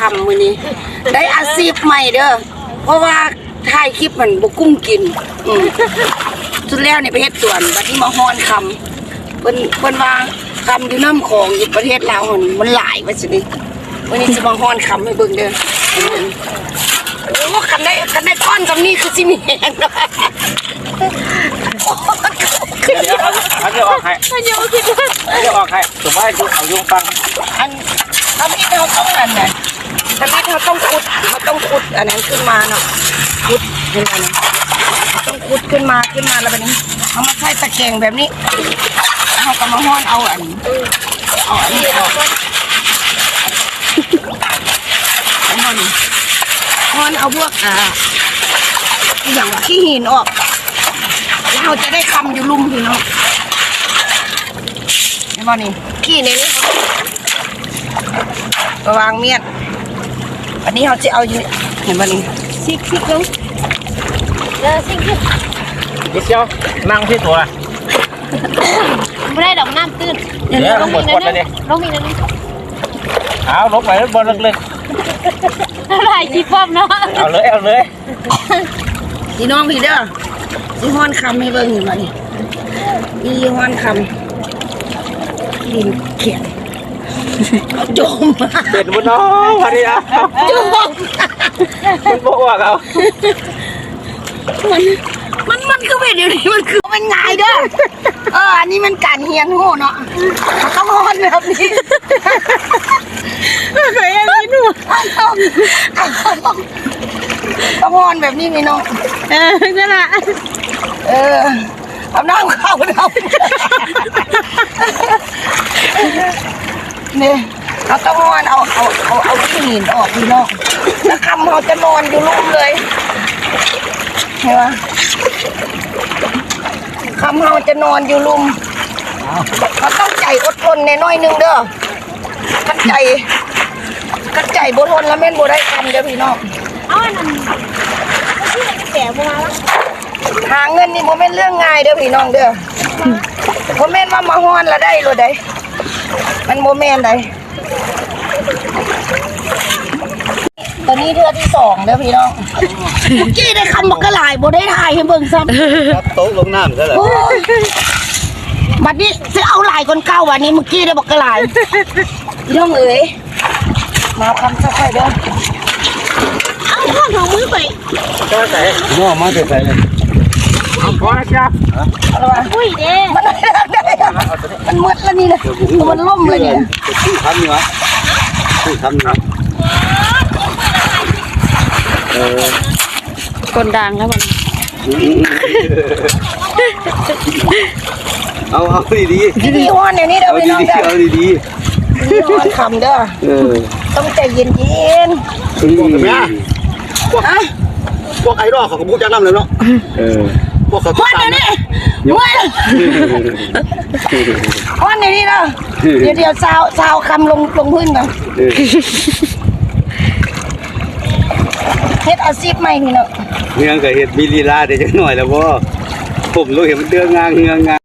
คำมื้อนี้ได้อาชีพใหม่เด้อเพราะว่าถ่ายคลิปมันบ่กุ้มกินสุดแล้วนี่ไปเฮ็ดสวนบัดนี้มาฮ้อนคำเพิ่นว่าคำอยู่น้ำของอยู่ประเทศลาวมันหลายว่าสินี่วันนี้จะมาฮ้อนคำให้เบิ่งเด้อโอ้คันได้ก้อนกับนี่คือสิมีแหงเนาะ เดี๋ยวเขาจะออกให้เขาจะออกให้ถูกไหมเอายุงฟังอันทำให้เราต้องนั่นน่ะทำให้เราต้องขุดอันนั้นขึ้นมาเนาะขุดขึ้นมาเนาะต้องขุดขึ้นมาแล้วแบบนี้เอามาใส่ตะแกรงแบบนี้เอากระมาห้อนเอาอันนี้ออกห้อนเอาพวกอย่างขี้หินออกแล้วเราจะได้คำอยู่ลุ่มพี่น้องเห็นบ่นี่ขี้ในนี้ระวางเมียดอันนี้เราจะเอาอยู่เห็นบ่นี่ซิกลงซิกเดี๋ยวนั่งที่ตัวไม่ได้ดอกน้ำตื้นเดี๋ยวลงหมดเลยดิลงมีนั่นเอาลงไปบนลึกอะไรจีบเนาะเอาเลยพี่น้องพี่เด้อสิฮ้อนคำให้เบิ่งเห็นบ่นี่นี่ฮ้อนคำดินเขียนจมเป็นบนน้องพอดีอ่ะจมมันโบกเอามันคือเป็นเดี๋ยวนี้มันคือเป็นไงเด้ออันนี้มันการเฮียนโง่เนาะต้องฮ้อนแบบนี้เคยยังไม่รู้ต้องฮ้อนแบบนี้พี่น้องนั่นแหละเอาน้ำเข้าเนี่ยเราต้องนอนเอาขี้หินออกพี่น้องแล้วคำเราจะนอนอยู่ลุ่มเลยเห็นไหมคำเราจะนอนอยู่ลุ่มเราต้องใจอดทนในน้อยนึงเด้อกันใจบนทนแล้วแม่นบ่ได้คำเด้อพี่น้องเอาอันนั้นที่แก่บัวแล้วหาเงินนี่โมเมนต์เรื่องง่ายเด้อพี่น้องเด้อโมเมนต์ว่ามาฮ้อนละได้หรือใดมันโมเมนต์ใดตอนนี้เดือนที่2เด้อพี่น้องเมื่อกี้ได้คำบักกะหลายบ่ได้ถ่ายให้เบิ่งซ้ำโต๊ะลงน้ำซะเลยบัดนี้จะเอาหลายคนเก่าวันนี้เมื่อกี้ได้บักกะหลายพี่น้องเอ๋ยมาคำสักหน่อยเด้อเอาข้าวของมือไปก็ใส่หัวมาใส่เลยพอแล้วจ้าอะไรวะอุ้ยเด้มันมืดแล้วนี่นะมันล่มเลยเนี่ยทำนี่วะทำนี่คนดังแล้วมันเอาดีดีฮ้อนเนี่ยนี่เด้อพี่น้องเด้อเอาดีฮ้อนคำเด้อต้องใจเย็นพวกไอ้รอเขาก็พูดจังน้ำเลยเนาะพวกเขาฮ้อนเดี๋ยวนี้ฮ้อนเดี๋ยวนี้เนาะเดี๋ยวซาวคำลงพื้นก่อนเฮ็ดอาชีพใหม่พี่เนาะเงืองกับเห็ดมีลีลาเดี๋ยวจะหน่อยแล้วบ่ผมรู้เห็นมันเดืองงาน